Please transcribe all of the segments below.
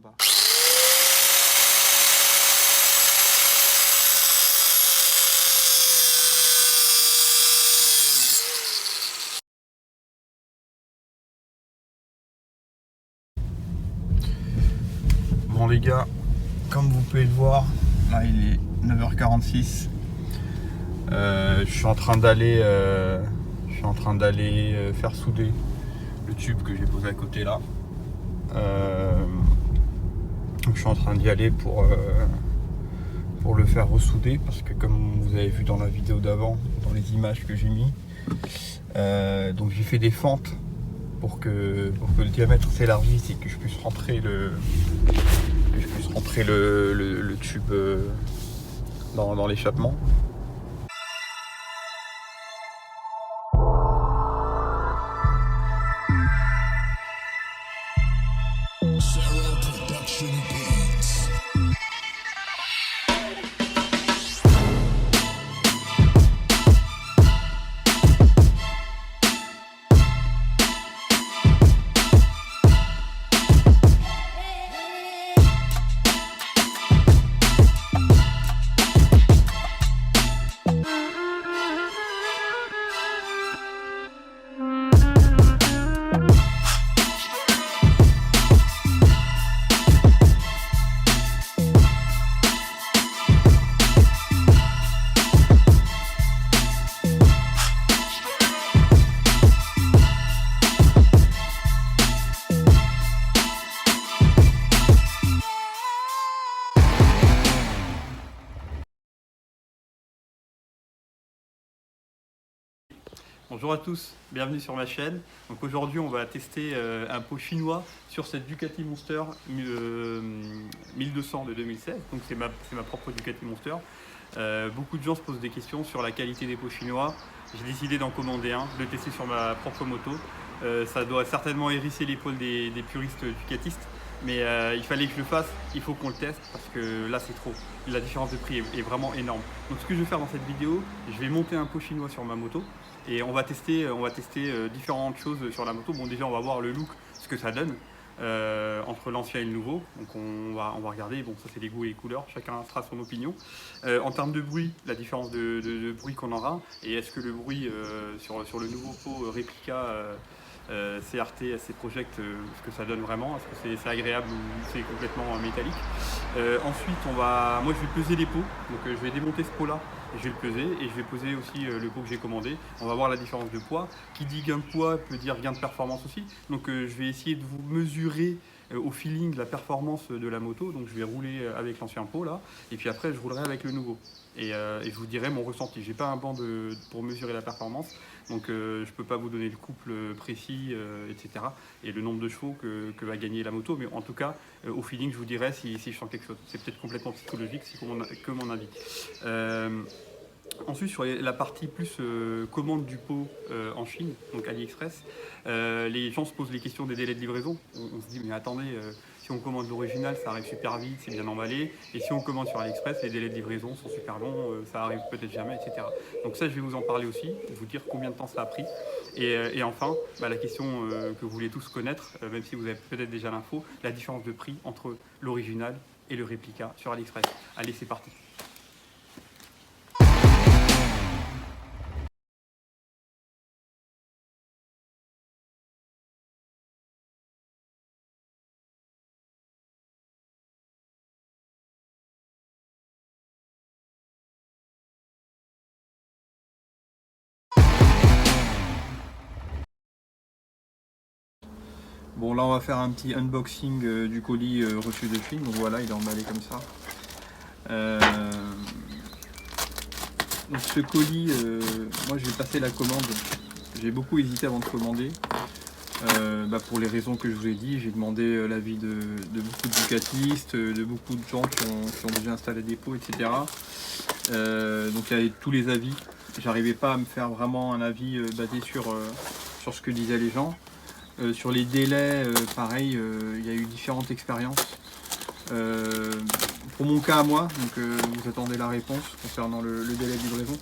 bas. Bon les gars, comme vous pouvez le voir, là il est 9h46. Je suis en train d'aller faire souder le tube que j'ai posé à côté là. Donc je suis en train d'y aller pour le faire ressouder, parce que comme vous avez vu dans la vidéo d'avant, dans les images que j'ai mis, donc j'ai fait des fentes pour que le diamètre s'élargisse et que je puisse rentrer le tube dans l'échappement. Bonjour à tous, bienvenue sur ma chaîne. Donc aujourd'hui on va tester un pot chinois sur cette Ducati Monster 1200 de 2016. Donc c'est ma propre Ducati Monster. Beaucoup de gens se posent des questions sur la qualité des pots chinois. J'ai décidé d'en commander un, de le tester sur ma propre moto. Ça doit certainement hérisser l'épaule des puristes ducatistes, mais il fallait que je le fasse, il faut qu'on le teste parce que là c'est trop. La différence de prix est vraiment énorme. Donc ce que je vais faire dans cette vidéo, je vais monter un pot chinois sur ma moto. Et on va tester différentes choses sur la moto. Bon, déjà on va voir le look, ce que ça donne entre l'ancien et le nouveau. Donc on va regarder. Bon, ça c'est les goûts et les couleurs. Chacun fera son opinion. En termes de bruit, la différence de bruit qu'on aura. Et est-ce que le bruit sur le nouveau pot réplica CRT, SC Project, ce que ça donne vraiment, est-ce que c'est agréable ou c'est complètement métallique. Ensuite, moi je vais peser les pots, donc je vais démonter ce pot là, et je vais le peser, et je vais poser aussi le pot que j'ai commandé. On va voir la différence de poids. Qui dit gain de poids peut dire gain de performance aussi, donc je vais essayer de vous mesurer au feeling la performance de la moto. Donc je vais rouler avec l'ancien pot là, et puis après je roulerai avec le nouveau. Et je vous dirai mon ressenti. J'ai pas un banc pour mesurer la performance, donc je peux pas vous donner le couple précis, etc. et le nombre de chevaux que va gagner la moto, mais en tout cas au feeling je vous dirai si je sens quelque chose. C'est peut-être complètement psychologique, c'est que mon avis. Ensuite, sur la partie plus commande du pot en Chine, donc AliExpress, les gens se posent les questions des délais de livraison. On se dit, mais attendez, si on commande l'original, ça arrive super vite, c'est bien emballé. Et si on commande sur AliExpress, les délais de livraison sont super longs, ça arrive peut-être jamais, etc. Donc ça, je vais vous en parler aussi, vous dire combien de temps ça a pris. Et enfin, la question que vous voulez tous connaître, même si vous avez peut-être déjà l'info, la différence de prix entre l'original et le réplica sur AliExpress. Allez, c'est parti. Bon, là on va faire un petit unboxing du colis reçu de Chine. Donc voilà, il est emballé comme ça. Donc ce colis, moi je vais passer la commande. J'ai beaucoup hésité avant de commander. Pour les raisons que je vous ai dit, j'ai demandé l'avis de beaucoup de ducatistes, de beaucoup de gens qui ont déjà installé des pots, etc. Donc il y avait tous les avis. J'arrivais pas à me faire vraiment un avis basé sur ce que disaient les gens. Sur les délais, pareil, il y a eu différentes expériences. Pour mon cas à moi, donc vous attendez la réponse concernant le délai de livraison.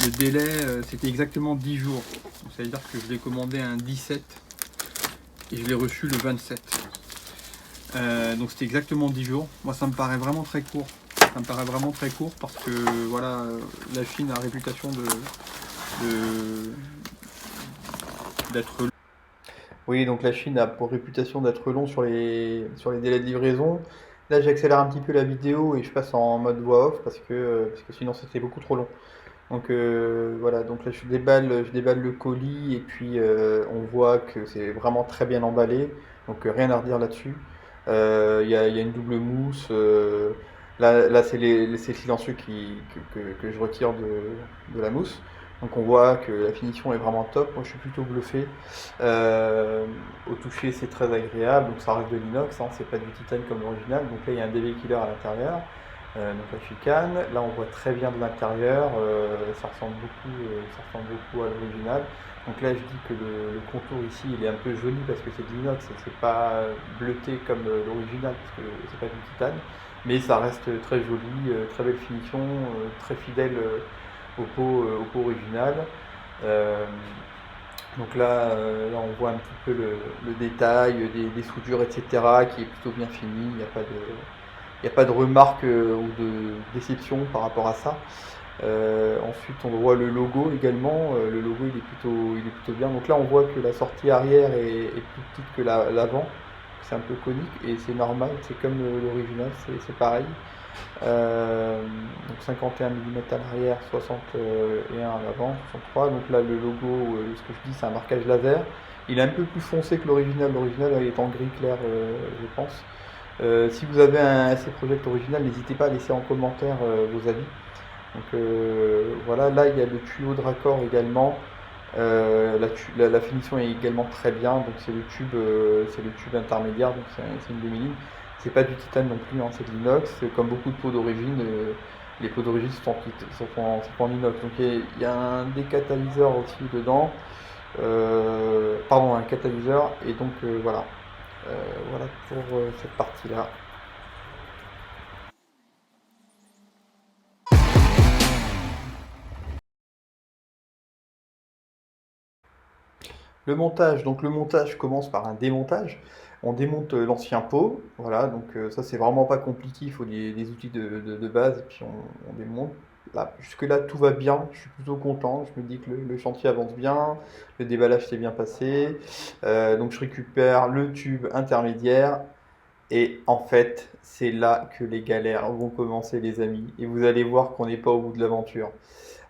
Le délai, c'était exactement 10 jours. C'est-à-dire que je l'ai commandé un 17 et je l'ai reçu le 27. Donc c'était exactement 10 jours. Moi ça me paraît vraiment très court. Ça me paraît vraiment très court parce que voilà, la Chine a réputation d'être. Oui, donc la Chine a pour réputation d'être long sur les délais de livraison. Là, j'accélère un petit peu la vidéo et je passe en mode voix off parce que sinon c'était beaucoup trop long. Donc voilà, donc là je déballe le colis et puis on voit que c'est vraiment très bien emballé. Donc rien à redire là-dessus. Il y a une double mousse. Là c'est silencieux que je retire de la mousse. Donc on voit que la finition est vraiment top. Moi je suis plutôt bluffé. Euh, Au toucher c'est très agréable. Donc ça reste de l'inox, hein, c'est pas du titane comme l'original. Donc là il y a un DV killer à l'intérieur. Donc la chicane, là on voit très bien de l'intérieur, ça ressemble beaucoup à l'original. Donc là je dis que le contour ici il est un peu joli parce que c'est de l'inox et c'est pas bleuté comme l'original parce que c'est pas du titane, mais ça reste très joli, très belle finition, très fidèle au pot original. Euh, donc là on voit un petit peu le détail des soudures etc. qui est plutôt bien fini, il n'y a pas de remarque ou de déception par rapport à ça. Ensuite, on voit le logo également. Le logo, il est plutôt bien. Donc là, on voit que la sortie arrière est plus petite que l'avant. C'est un peu conique et c'est normal. C'est comme l'original, c'est pareil. Donc 51 mm à l'arrière, 61 à l'avant, 63. Donc là, le logo, ce que je dis, c'est un marquage laser. Il est un peu plus foncé que l'original. L'original est en gris clair, je pense. Si vous avez un SC Project original, n'hésitez pas à laisser en commentaire vos avis. Donc voilà, là il y a le tuyau de raccord également. La finition est également très bien. Donc c'est le tube intermédiaire, donc c'est une demi-ligne. C'est pas du titane non plus, hein, c'est de l'inox. Comme beaucoup de pots d'origine, les pots d'origine sont en inox. Donc il y a un décatalyseur aussi dedans. Pardon, un catalyseur. Et donc voilà. Voilà pour cette partie-là. Le montage, donc le montage commence par un démontage. On démonte l'ancien pot, voilà, donc ça c'est vraiment pas compliqué, il faut des outils de base et puis on démonte. Là, jusque-là tout va bien, je suis plutôt content, je me dis que le chantier avance bien, le déballage s'est bien passé. Donc je récupère le tube intermédiaire et en fait c'est là que les galères vont commencer les amis et vous allez voir qu'on n'est pas au bout de l'aventure.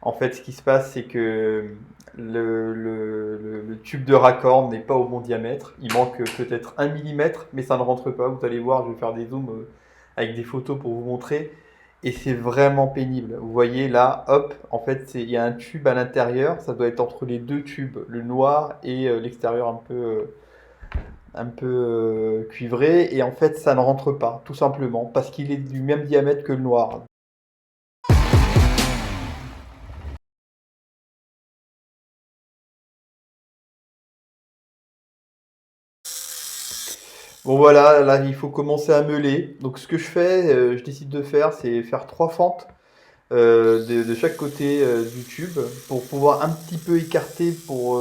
En fait, ce qui se passe, c'est que le tube de raccord n'est pas au bon diamètre. Il manque peut-être 1 mm, mais ça ne rentre pas. Vous allez voir, je vais faire des zooms avec des photos pour vous montrer. Et c'est vraiment pénible. Vous voyez là, hop, en fait, il y a un tube à l'intérieur. Ça doit être entre les deux tubes, le noir et l'extérieur un peu cuivré. Et en fait, ça ne rentre pas, tout simplement, parce qu'il est du même diamètre que le noir. Bon voilà, là il faut commencer à meuler. Donc ce que je décide de faire, c'est faire 3 fentes de chaque côté du tube pour pouvoir un petit peu écarter pour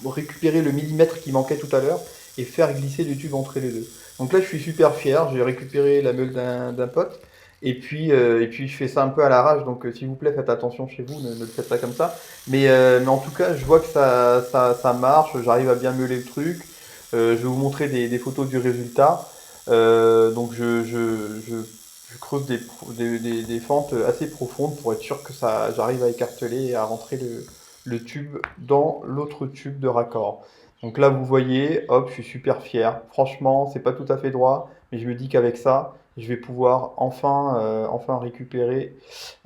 récupérer le millimètre qui manquait tout à l'heure et faire glisser le tube entre les deux. Donc là je suis super fier, j'ai récupéré la meule d'un pote et puis je fais ça un peu à l'arrache. Donc s'il vous plaît faites attention chez vous, ne le faites pas comme ça. Mais en tout cas je vois que ça marche, j'arrive à bien meuler le truc. Je vais vous montrer des photos du résultat. Donc je creuse des fentes assez profondes pour être sûr que j'arrive à écarteler et à rentrer le tube dans l'autre tube de raccord. Donc là, vous voyez, hop, je suis super fier. Franchement, c'est pas tout à fait droit, mais je me dis qu'avec ça, je vais pouvoir enfin récupérer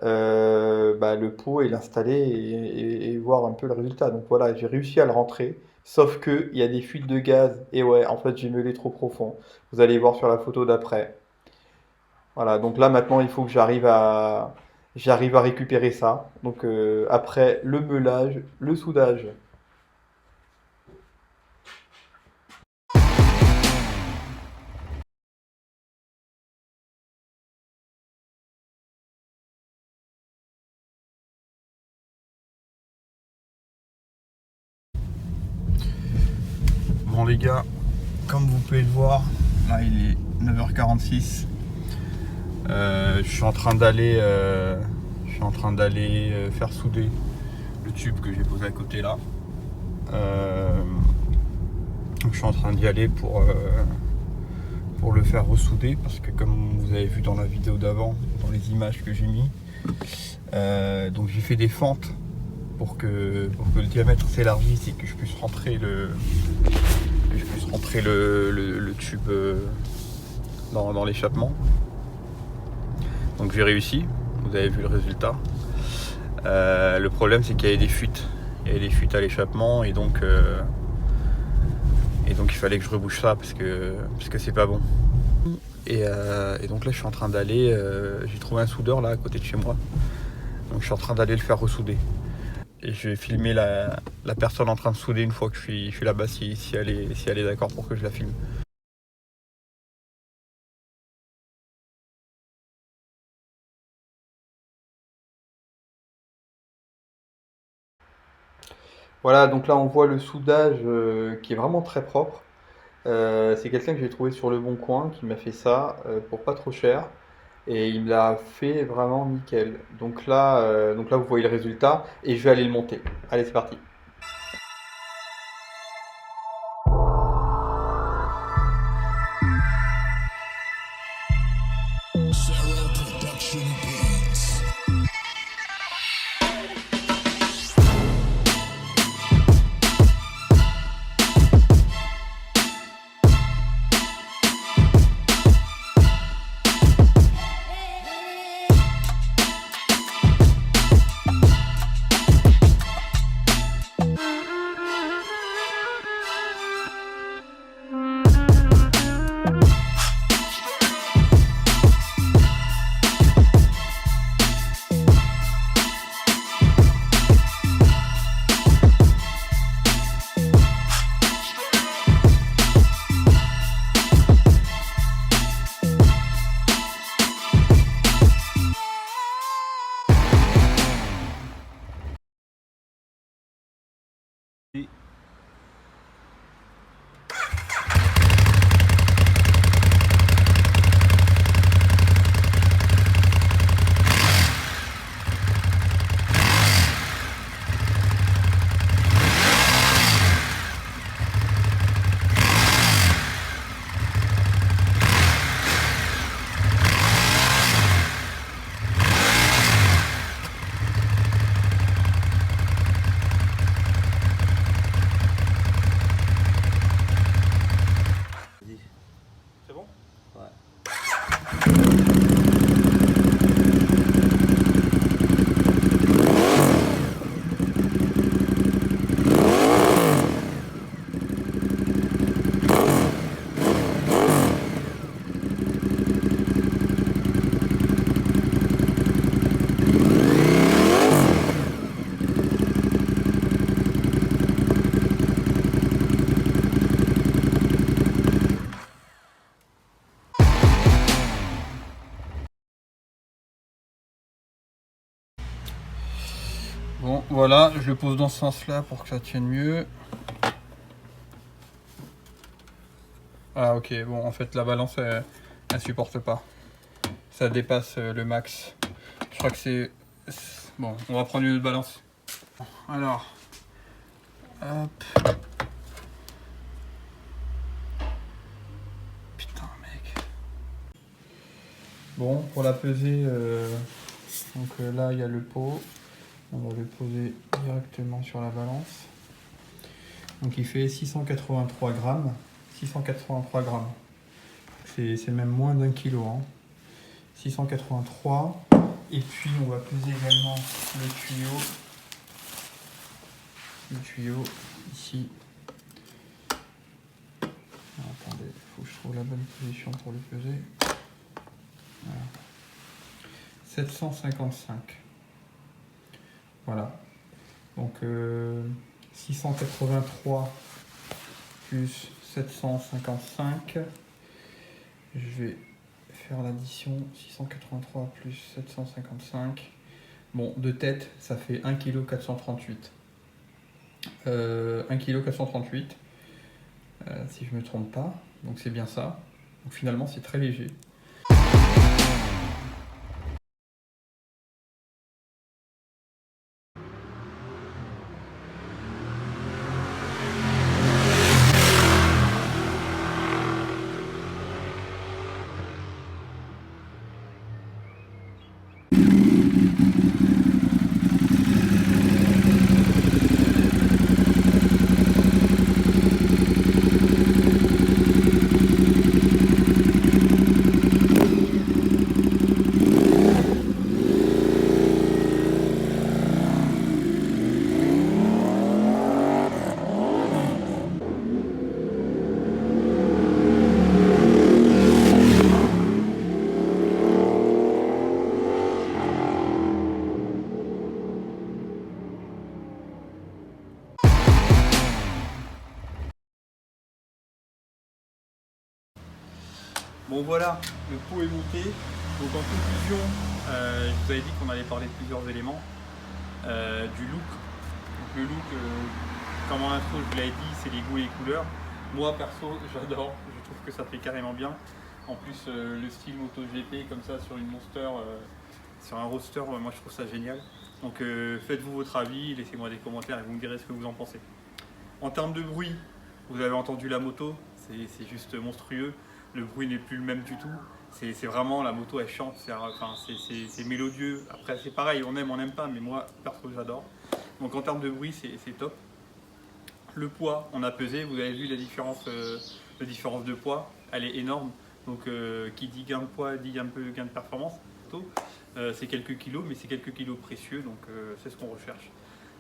le pot et l'installer et voir un peu le résultat. Donc voilà, j'ai réussi à le rentrer. Sauf que il y a des fuites de gaz. Et ouais, en fait, j'ai meulé trop profond. Vous allez voir sur la photo d'après. Voilà, donc là maintenant il faut que j'arrive à récupérer ça. Donc après le meulage, le soudage. Bon les gars, comme vous pouvez le voir, là il est 9h46. Je suis en train d'aller faire souder le tube que j'ai posé à côté là. Donc je suis en train d'y aller pour le faire ressouder, parce que comme vous avez vu dans la vidéo d'avant, dans les images que j'ai mis, donc j'ai fait des fentes pour que le diamètre s'élargisse et que je puisse rentrer le tube dans l'échappement. Donc j'ai réussi, vous avez vu le résultat. Le problème, c'est qu'il y avait des fuites. Il y avait des fuites à l'échappement, et donc il fallait que je rebouche ça parce que c'est pas bon. Et donc là je suis en train d'aller, j'ai trouvé un soudeur là à côté de chez moi. Donc je suis en train d'aller le faire ressouder. Et je vais filmer la personne en train de souder une fois que je suis là-bas, si elle est d'accord pour que je la filme. Voilà, donc là on voit le soudage qui est vraiment très propre. C'est quelqu'un que j'ai trouvé sur Le Bon Coin qui m'a fait ça pour pas trop cher. Et il me l'a fait vraiment nickel. Donc là vous voyez le résultat et je vais aller le monter. Allez, c'est parti. C'est bon? Bon, voilà, je le pose dans ce sens-là pour que ça tienne mieux. Ah ok, bon, en fait la balance elle supporte pas. Ça dépasse le max. Je crois que c'est... Bon, on va prendre une autre balance. Alors, hop. Putain mec. Bon, pour la peser, donc là il y a le pot. On va le poser directement sur la balance. Donc il fait 683 grammes. 683 grammes. C'est même moins d'1 kg. Hein. 683. Et puis on va peser également le tuyau. Le tuyau ici. Alors, attendez, il faut que je trouve la bonne position pour le peser. Voilà. 755. Voilà. Donc 683 plus 755. Je vais faire l'addition. 683 plus 755. Bon, de tête, ça fait 1 kg 438. 1 kg 438. Si je ne me trompe pas. Donc c'est bien ça. Donc finalement c'est très léger. Bon voilà, le pot est monté. Donc en conclusion, je vous avais dit qu'on allait parler de plusieurs éléments. Du look. Donc le look, comme en intro je vous l'avais dit, c'est les goûts et les couleurs. Moi perso, j'adore, je trouve que ça fait carrément bien. En plus le style MotoGP comme ça sur une Monster, sur un roadster, moi je trouve ça génial. Donc faites-vous votre avis, laissez-moi des commentaires et vous me direz ce que vous en pensez. En termes de bruit, vous avez entendu la moto, c'est juste monstrueux. Le bruit n'est plus le même du tout. C'est vraiment, la moto elle chante, c'est mélodieux. Après c'est pareil, on n'aime pas, mais moi perso j'adore. Donc en termes de bruit c'est top. Le poids, on a pesé, vous avez vu la différence de poids, elle est énorme. Donc qui dit gain de poids dit un peu gain de performance. C'est quelques kilos, mais c'est quelques kilos précieux, donc c'est ce qu'on recherche.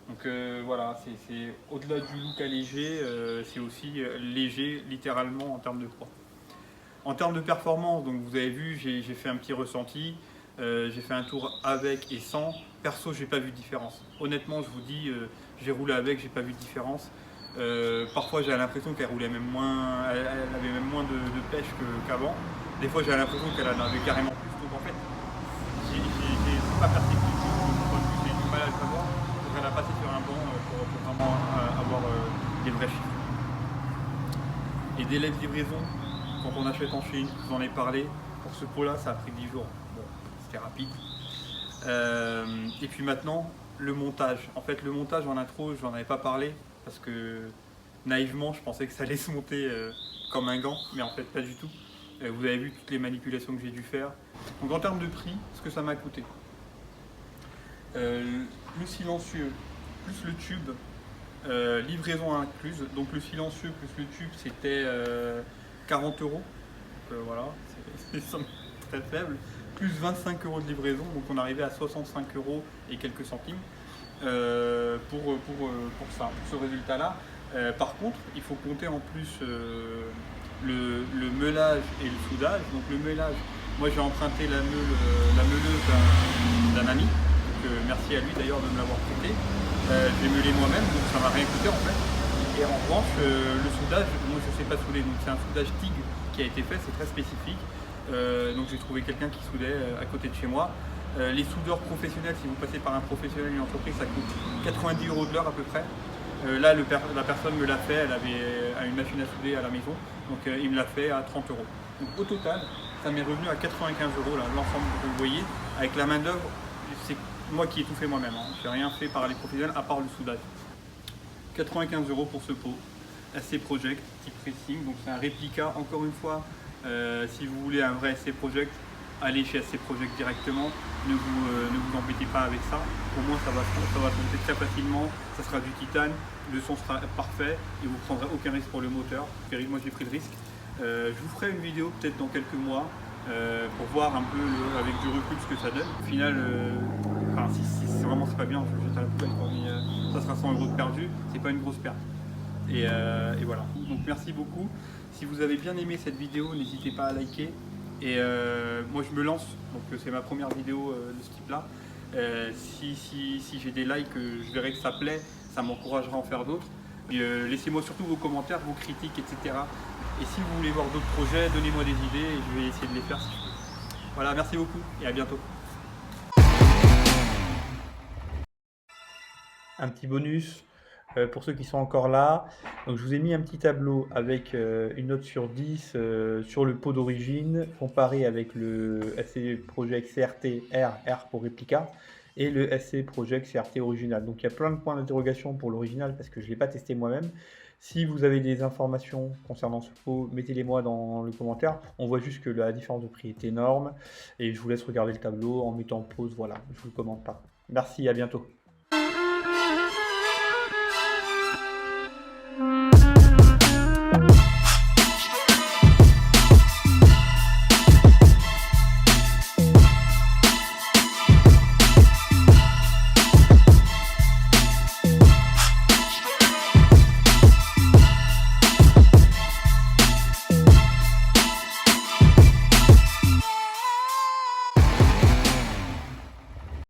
Donc voilà, c'est au-delà du look allégé, c'est aussi léger littéralement en termes de poids. En termes de performance, donc vous avez vu, j'ai fait un petit ressenti, j'ai fait un tour avec et sans. Perso, j'ai pas vu de différence. Honnêtement, je vous dis, j'ai roulé avec, j'ai pas vu de différence. Parfois, j'ai l'impression qu'elle roulait même moins, elle avait même moins de pêche qu'avant. Des fois, j'ai l'impression qu'elle en avait carrément plus. Donc en fait, c'est pas perceptible. J'ai du mal à le savoir. Donc elle a passé sur un banc pour vraiment avoir des vrais chiffres. Et délai de livraison. Quand on achète en Chine, je vous en ai parlé, pour ce pot-là, ça a pris 10 jours. Bon, c'était rapide. Et puis maintenant, le montage. En fait, le montage en intro, je n'en avais pas parlé parce que naïvement, je pensais que ça allait se monter comme un gant, mais en fait, pas du tout. Vous avez vu toutes les manipulations que j'ai dû faire. Donc en termes de prix, ce que ça m'a coûté. Le silencieux plus le tube, livraison incluse. Donc le silencieux plus le tube, c'était 40 €, donc voilà, c'est une somme très faible, plus 25 € de livraison, donc on arrivait à 65 € et quelques centimes pour ça, pour ce résultat-là. Par contre, il faut compter en plus le meulage et le soudage. Donc le meulage, moi j'ai emprunté la meuleuse d'un ami, donc merci à lui d'ailleurs de me l'avoir prêté. J'ai meulé moi-même, donc ça m'a rien coûté en fait. Et en revanche, le soudage, moi je ne sais pas souder, donc c'est un soudage TIG qui a été fait, c'est très spécifique. Donc j'ai trouvé quelqu'un qui soudait à côté de chez moi. Les soudeurs professionnels, si vous passez par un professionnel, une entreprise, ça coûte 90 € de l'heure à peu près. Là, la personne me l'a fait, elle avait une machine à souder à la maison, donc il me l'a fait à 30 €. Donc au total, ça m'est revenu à 95 € l'ensemble que vous voyez. Avec la main d'œuvre, c'est moi qui ai tout fait moi-même, hein. Je n'ai rien fait par les professionnels à part le soudage. 95 € pour ce pot, SC Project type racing, donc c'est un réplica. Encore une fois, si vous voulez un vrai SC Project, allez chez SC Project directement, ne vous embêtez pas avec ça. Au moins ça va se monter très facilement, ça sera du titane, le son sera parfait et vous ne prendrez aucun risque pour le moteur. Moi j'ai pris le risque. Je vous ferai une vidéo peut-être dans quelques mois pour voir un peu avec du recul ce que ça donne. Au final, si vraiment c'est pas bien, je le jette à la poubelle, mais ça sera 100 € de perdu, c'est pas une grosse perte. Et voilà. Donc merci beaucoup. Si vous avez bien aimé cette vidéo, n'hésitez pas à liker. Et moi je me lance, donc c'est ma première vidéo de ce type là. Si j'ai des likes, je verrai que ça plaît, ça m'encouragera à en faire d'autres. Laissez-moi surtout vos commentaires, vos critiques, etc. Et si vous voulez voir d'autres projets, donnez-moi des idées et je vais essayer de les faire si je peux. Voilà, merci beaucoup et à bientôt. Un petit bonus, pour ceux qui sont encore là. Donc, je vous ai mis un petit tableau avec une note sur 10 sur le pot d'origine comparé avec le SC Project CRT R pour réplica et le SC Project CRT original. Donc, il y a plein de points d'interrogation pour l'original parce que je ne l'ai pas testé moi-même. Si vous avez des informations concernant ce pot, mettez-les moi dans le commentaire. On voit juste que la différence de prix est énorme et je vous laisse regarder le tableau en mettant pause. Voilà, je ne vous le commente pas. Merci, à bientôt.